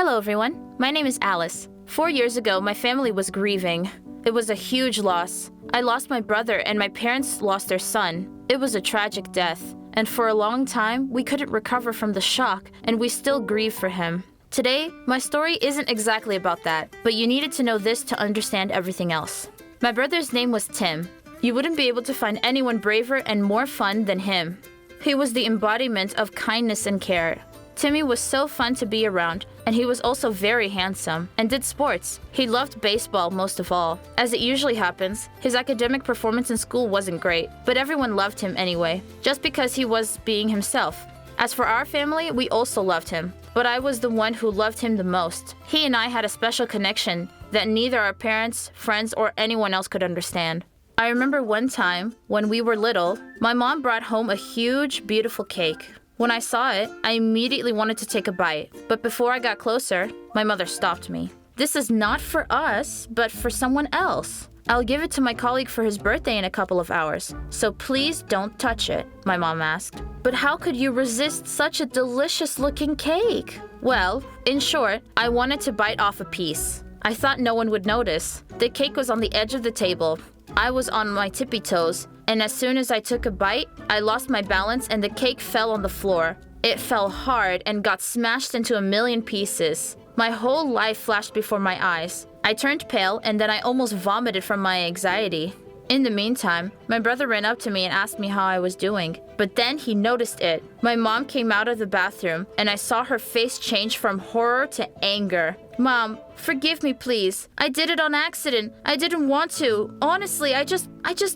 Hello everyone, my name is Alice. 4 years ago, my family was grieving. It was a huge loss. I lost my brother and my parents lost their son. It was a tragic death, and for a long time, we couldn't recover from the shock, and we still grieve for him. Today, my story isn't exactly about that, but you needed to know this to understand everything else. My brother's name was Tim. You wouldn't be able to find anyone braver and more fun than him. He was the embodiment of kindness and care. Timmy was so fun to be around, and he was also very handsome and did sports. He loved baseball most of all. As it usually happens, his academic performance in school wasn't great, but everyone loved him anyway, just because he was being himself. As for our family, we also loved him, but I was the one who loved him the most. He and I had a special connection that neither our parents, friends, or anyone else could understand. I remember one time, when we were little, my mom brought home a huge, beautiful cake. When I saw it, I immediately wanted to take a bite, but before I got closer, my mother stopped me. "This is not for us, but for someone else. I'll give it to my colleague for his birthday in a couple of hours, so please don't touch it," my mom asked. "But how could you resist such a delicious-looking cake?" Well, in short, I wanted to bite off a piece. I thought no one would notice. The cake was on the edge of the table. I was on my tippy toes, and as soon as I took a bite, I lost my balance and the cake fell on the floor. It fell hard and got smashed into a million pieces. My whole life flashed before my eyes. I turned pale and then I almost vomited from my anxiety. In the meantime, my brother ran up to me and asked me how I was doing, but then he noticed it. My mom came out of the bathroom and I saw her face change from horror to anger. "Mom, forgive me please. I did it on accident. I didn't want to. Honestly, I just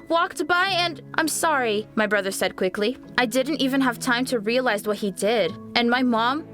walked by and I'm sorry," my brother said quickly. I didn't even have time to realize what he did. And my mom,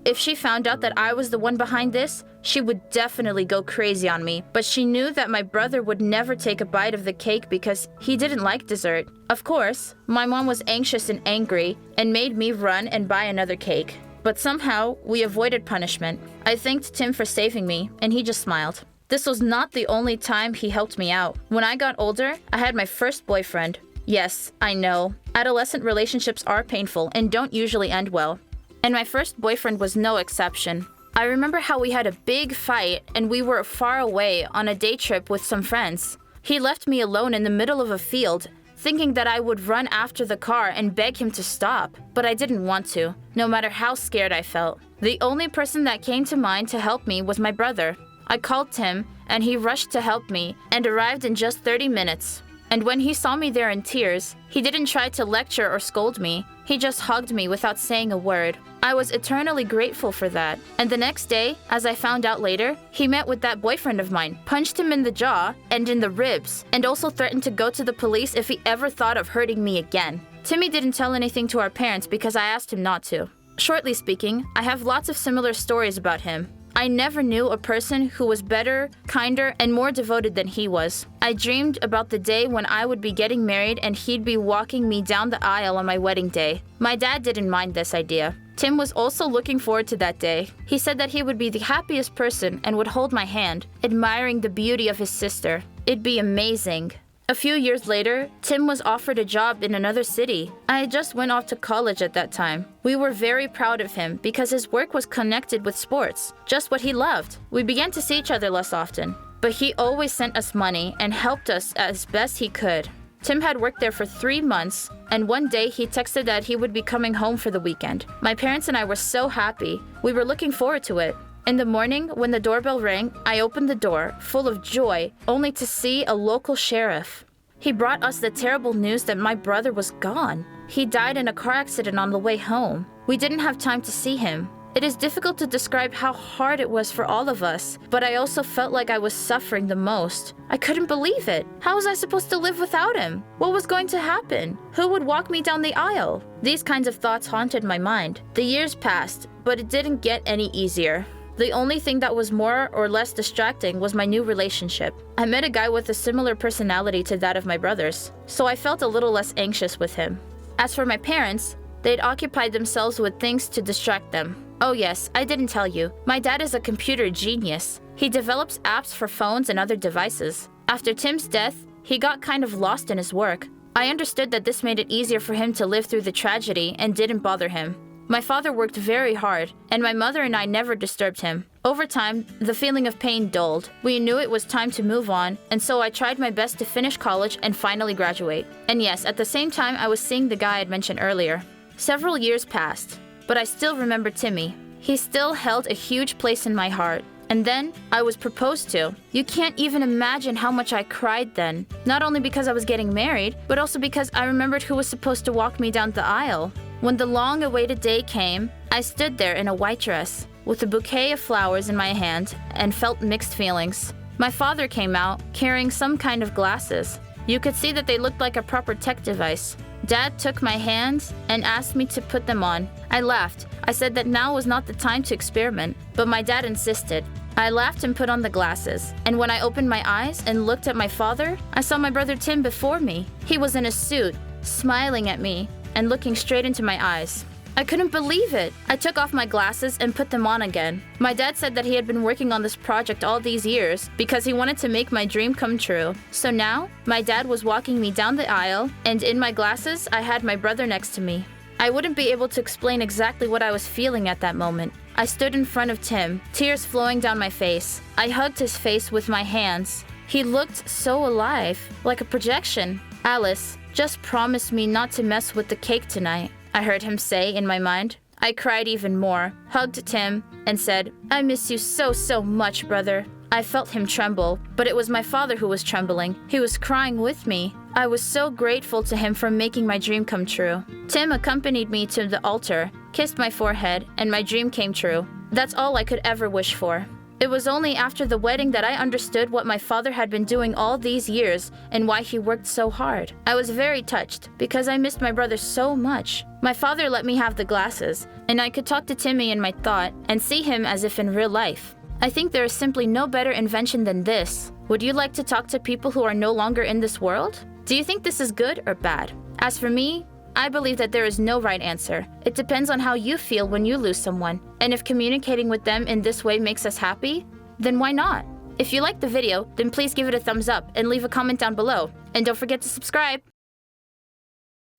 if she found out that I was the one behind this, she would definitely go crazy on me. But she knew that my brother would never take a bite of the cake because he didn't like dessert. Of course, my mom was anxious and angry and made me run and buy another cake. But somehow, we avoided punishment. I thanked Tim for saving me, and he just smiled. This was not the only time he helped me out. When I got older, I had my first boyfriend. Yes, I know. Adolescent relationships are painful and don't usually end well. And my first boyfriend was no exception. I remember how we had a big fight and we were far away on a day trip with some friends. He left me alone in the middle of a field, thinking that I would run after the car and beg him to stop. But I didn't want to, no matter how scared I felt. The only person that came to mind to help me was my brother. I called Tim, and he rushed to help me and arrived in just 30 minutes. And when he saw me there in tears, he didn't try to lecture or scold me. He just hugged me without saying a word. I was eternally grateful for that. And the next day, as I found out later, he met with that boyfriend of mine, punched him in the jaw and in the ribs, and also threatened to go to the police if he ever thought of hurting me again. Timmy didn't tell anything to our parents because I asked him not to. Shortly speaking, I have lots of similar stories about him. I never knew a person who was better, kinder, and more devoted than he was. I dreamed about the day when I would be getting married and he'd be walking me down the aisle on my wedding day. My dad didn't mind this idea. Tim was also looking forward to that day. He said that he would be the happiest person and would hold my hand, admiring the beauty of his sister. It'd be amazing. A few years later, Tim was offered a job in another city. I had just went off to college at that time. We were very proud of him because his work was connected with sports, just what he loved. We began to see each other less often, but he always sent us money and helped us as best he could. Tim had worked there for 3 months, and one day he texted that he would be coming home for the weekend. My parents and I were so happy. We were looking forward to it. In the morning, when the doorbell rang, I opened the door, full of joy, only to see a local sheriff. He brought us the terrible news that my brother was gone. He died in a car accident on the way home. We didn't have time to see him. It is difficult to describe how hard it was for all of us, but I also felt like I was suffering the most. I couldn't believe it. How was I supposed to live without him? What was going to happen? Who would walk me down the aisle? These kinds of thoughts haunted my mind. The years passed, but it didn't get any easier. The only thing that was more or less distracting was my new relationship. I met a guy with a similar personality to that of my brother's, so I felt a little less anxious with him. As for my parents, they'd occupied themselves with things to distract them. Oh yes, I didn't tell you. My dad is a computer genius. He develops apps for phones and other devices. After Tim's death, he got kind of lost in his work. I understood that this made it easier for him to live through the tragedy and didn't bother him. My father worked very hard, and my mother and I never disturbed him. Over time, the feeling of pain dulled. We knew it was time to move on, and so I tried my best to finish college and finally graduate. And yes, at the same time, I was seeing the guy I'd mentioned earlier. Several years passed, but I still remember Timmy. He still held a huge place in my heart. And then, I was proposed to. You can't even imagine how much I cried then. Not only because I was getting married, but also because I remembered who was supposed to walk me down the aisle. When the long-awaited day came, I stood there in a white dress, with a bouquet of flowers in my hand, and felt mixed feelings. My father came out, carrying some kind of glasses. You could see that they looked like a proper tech device. Dad took my hands and asked me to put them on. I laughed. I said that now was not the time to experiment, but my dad insisted. I laughed and put on the glasses, and when I opened my eyes and looked at my father, I saw my brother Tim before me. He was in a suit, smiling at me and looking straight into my eyes. I couldn't believe it. I took off my glasses and put them on again. My dad said that he had been working on this project all these years because he wanted to make my dream come true. So now, my dad was walking me down the aisle, and in my glasses, I had my brother next to me. I wouldn't be able to explain exactly what I was feeling at that moment. I stood in front of Tim, tears flowing down my face. I hugged his face with my hands. He looked so alive, like a projection. "Alice, just promise me not to mess with the cake tonight," I heard him say in my mind. I cried even more, hugged Tim, and said, "I miss you so much, brother." I felt him tremble, but it was my father who was trembling. He was crying with me. I was so grateful to him for making my dream come true. Tim accompanied me to the altar, kissed my forehead, and my dream came true. That's all I could ever wish for. It was only after the wedding that I understood what my father had been doing all these years and why he worked so hard. I was very touched because I missed my brother so much. My father let me have the glasses, and I could talk to Timmy in my thought and see him as if in real life. I think there is simply no better invention than this. Would you like to talk to people who are no longer in this world? Do you think this is good or bad? As for me, I believe that there is no right answer. It depends on how you feel when you lose someone. And if communicating with them in this way makes us happy, then why not? If you liked the video, then please give it a thumbs up and leave a comment down below. And don't forget to subscribe.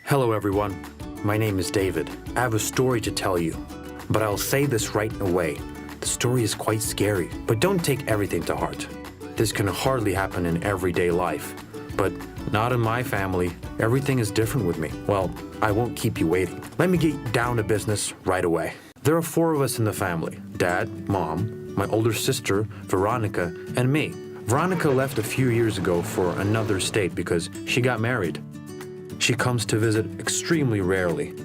Hello everyone, my name is David. I have a story to tell you, but I'll say this right away. The story is quite scary, but don't take everything to heart. This can hardly happen in everyday life, but not in my family. Everything is different with me. Well, I won't keep you waiting. Let me get down to business right away. There are 4 of us in the family: Dad, Mom, my older sister, Veronica, and me. Veronica left a few years ago for another state because she got married. She comes to visit extremely rarely.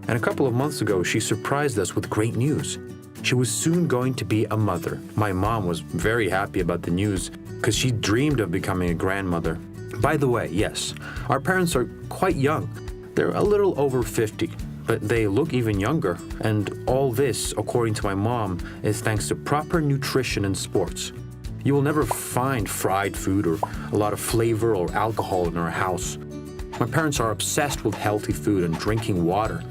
And a couple of months ago, she surprised us with great news. She was soon going to be a mother. My mom was very happy about the news because she dreamed of becoming a grandmother. By the way, yes, our parents are quite young. They're a little over 50, but they look even younger. And all this, according to my mom, is thanks to proper nutrition and sports. You will never find fried food or a lot of flavor or alcohol in our house. My parents are obsessed with healthy food and drinking water.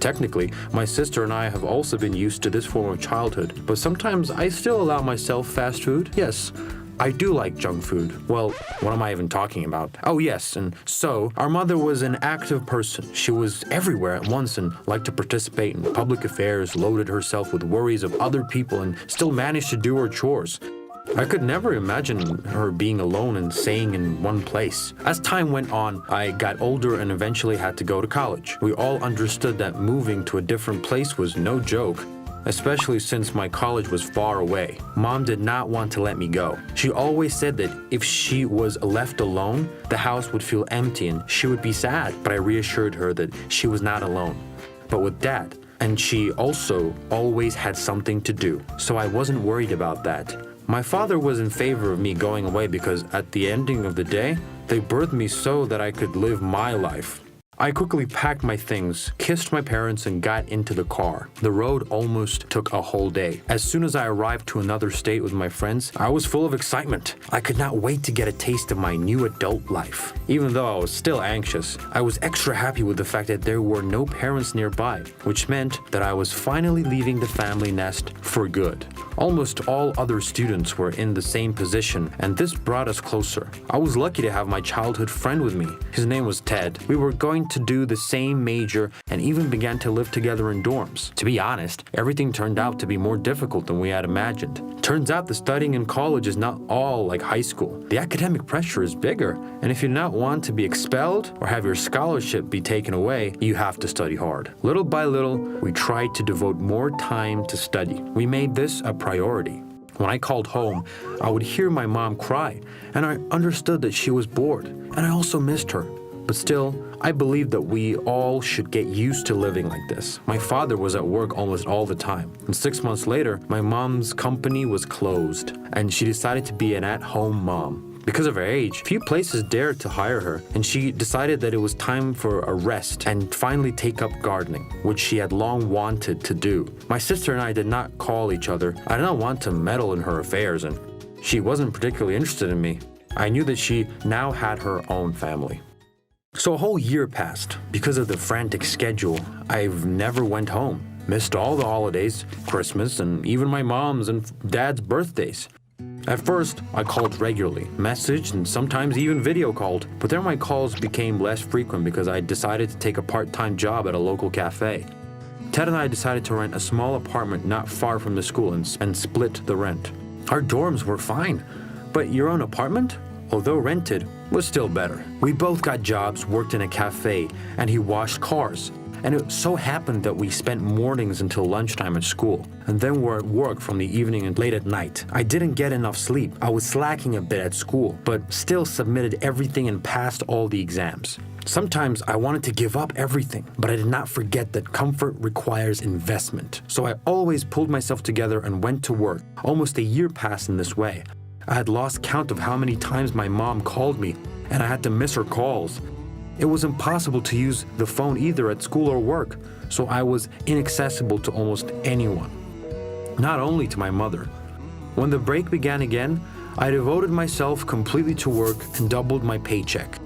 Technically, my sister and I have also been used to this form of childhood, but sometimes I still allow myself fast food. Yes, I do like junk food. Well, what am I even talking about? Oh yes, and so, our mother was an active person. She was everywhere at once and liked to participate in public affairs, loaded herself with worries of other people, and still managed to do her chores. I could never imagine her being alone and staying in one place. As time went on, I got older and eventually had to go to college. We all understood that moving to a different place was no joke, especially since my college was far away. Mom did not want to let me go. She always said that if she was left alone, the house would feel empty and she would be sad. But I reassured her that she was not alone, but with Dad. And she also always had something to do, so I wasn't worried about that. My father was in favor of me going away because at the ending of the day, they birthed me so that I could live my life. I quickly packed my things, kissed my parents, and got into the car. The road almost took a whole day. As soon as I arrived to another state with my friends, I was full of excitement. I could not wait to get a taste of my new adult life. Even though I was still anxious, I was extra happy with the fact that there were no parents nearby, which meant that I was finally leaving the family nest for good. Almost all other students were in the same position, and this brought us closer. I was lucky to have my childhood friend with me. His name was Ted. We were going went to do the same major and even began to live together in dorms. To be honest, everything turned out to be more difficult than we had imagined. Turns out that studying in college is not all like high school. The academic pressure is bigger, and if you not want to be expelled or have your scholarship be taken away, you have to study hard. Little by little, we tried to devote more time to study. We made this a priority. When I called home, I would hear my mom cry, and I understood that she was bored, and I also missed her. But still, I believed that we all should get used to living like this. My father was at work almost all the time, and 6 months later, my mom's company was closed, and she decided to be an at-home mom. Because of her age, few places dared to hire her, and she decided that it was time for a rest and finally take up gardening, which she had long wanted to do. My sister and I did not call each other. I did not want to meddle in her affairs, and she wasn't particularly interested in me. I knew that she now had her own family. So a whole year passed. Because of the frantic schedule, I've never went home. Missed all the holidays, Christmas, and even my mom's and dad's birthdays. At first, I called regularly, messaged, and sometimes even video called. But then my calls became less frequent because I decided to take a part-time job at a local cafe. Ted and I decided to rent a small apartment not far from the school and split the rent. Our dorms were fine, but your own apartment, although rented, was still better. We both got jobs, worked in a cafe, and he washed cars. And it so happened that we spent mornings until lunchtime at school, and then were at work from the evening and late at night. I didn't get enough sleep. I was slacking a bit at school, but still submitted everything and passed all the exams. Sometimes I wanted to give up everything, but I did not forget that comfort requires investment. So I always pulled myself together and went to work. Almost a year passed in this way. I had lost count of how many times my mom called me, and I had to miss her calls. It was impossible to use the phone either at school or work, so I was inaccessible to almost anyone, not only to my mother. When the break began again, I devoted myself completely to work and doubled my paycheck.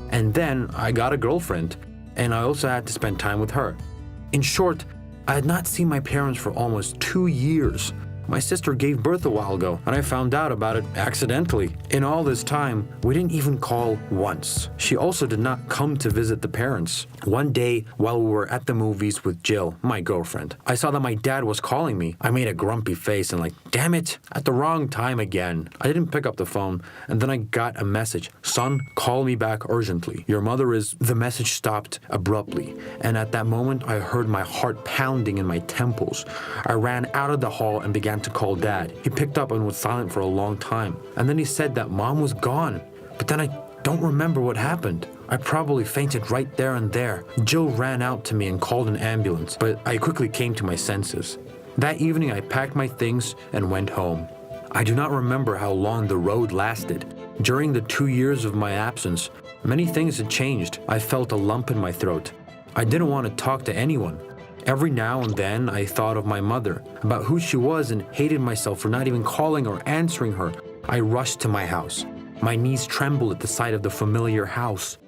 And then I got a girlfriend, and I also had to spend time with her. In short, I had not seen my parents for almost 2 years. My sister gave birth a while ago, and I found out about it accidentally. In all this time, we didn't even call once. She also did not come to visit the parents. One day, while we were at the movies with Jill, my girlfriend, I saw that my dad was calling me. I made a grumpy face and damn it, at the wrong time again. I didn't pick up the phone, and then I got a message. Son, call me back urgently. Your mother is... The message stopped abruptly, and at that moment, I heard my heart pounding in my temples. I ran out of the hall and began to call Dad. He picked up and was silent for a long time. And then he said that Mom was gone. But then I don't remember what happened. I probably fainted right there and there. Jill ran out to me and called an ambulance, but I quickly came to my senses. That evening I packed my things and went home. I do not remember how long the road lasted. During the 2 years of my absence, many things had changed. I felt a lump in my throat. I didn't want to talk to anyone. Every now and then, I thought of my mother, about who she was, and hated myself for not even calling or answering her. I rushed to my house. My knees trembled at the sight of the familiar house.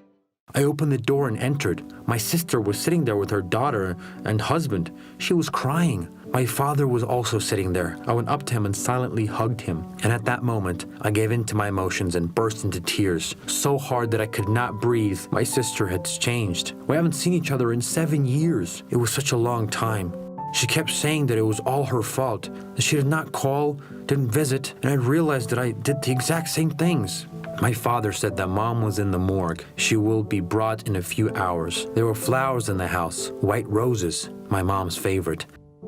I opened the door and entered. My sister was sitting there with her daughter and husband. She was crying. My father was also sitting there. I went up to him and silently hugged him. And at that moment, I gave in to my emotions and burst into tears, so hard that I could not breathe. My sister had changed. We haven't seen each other in 7 years. It was such a long time. She kept saying that it was all her fault, that she did not call, didn't visit, and I realized that I did the exact same things. My father said that Mom was in the morgue. She will be brought in a few hours. There were flowers in the house, white roses, my mom's favorite.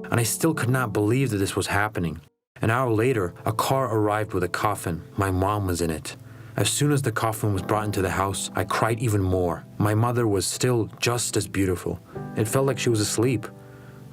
And I still could not believe that this was happening. An hour later, a car arrived with a coffin. My mom was in it. As soon as the coffin was brought into the house, I cried even more. My mother was still just as beautiful. It felt like she was asleep.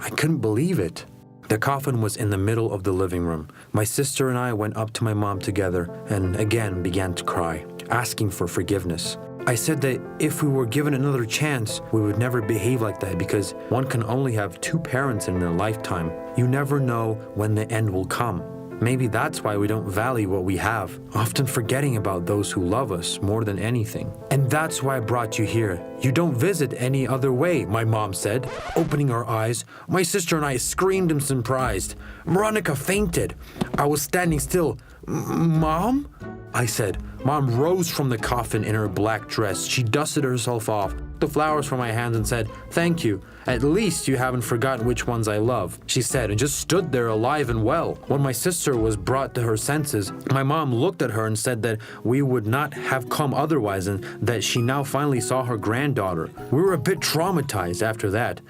I couldn't believe it. The coffin was in the middle of the living room. My sister and I went up to my mom together and again began to cry, asking for forgiveness. I said that if we were given another chance, we would never behave like that because one can only have 2 parents in a lifetime. You never know when the end will come. Maybe that's why we don't value what we have, often forgetting about those who love us more than anything. And that's why I brought you here. You don't visit any other way, my mom said. Opening her eyes, my sister and I screamed in surprise. Veronica fainted. I was standing still. Mom? I said. Mom rose from the coffin in her black dress. She dusted herself off. the flowers from my hands and said, "Thank you. At least you haven't forgotten which ones I love," she said, and just stood there alive and well. When my sister was brought to her senses, my mom looked at her and said that we would not have come otherwise and that she now finally saw her granddaughter. We were a bit traumatized after that,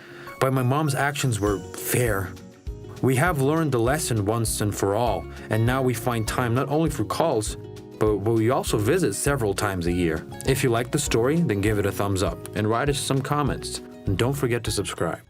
but my mom's actions were fair. We have learned the lesson once and for all, and now we find time not only for calls, but we also visit several times a year. If you like the story, then give it a thumbs up and write us some comments. And don't forget to subscribe.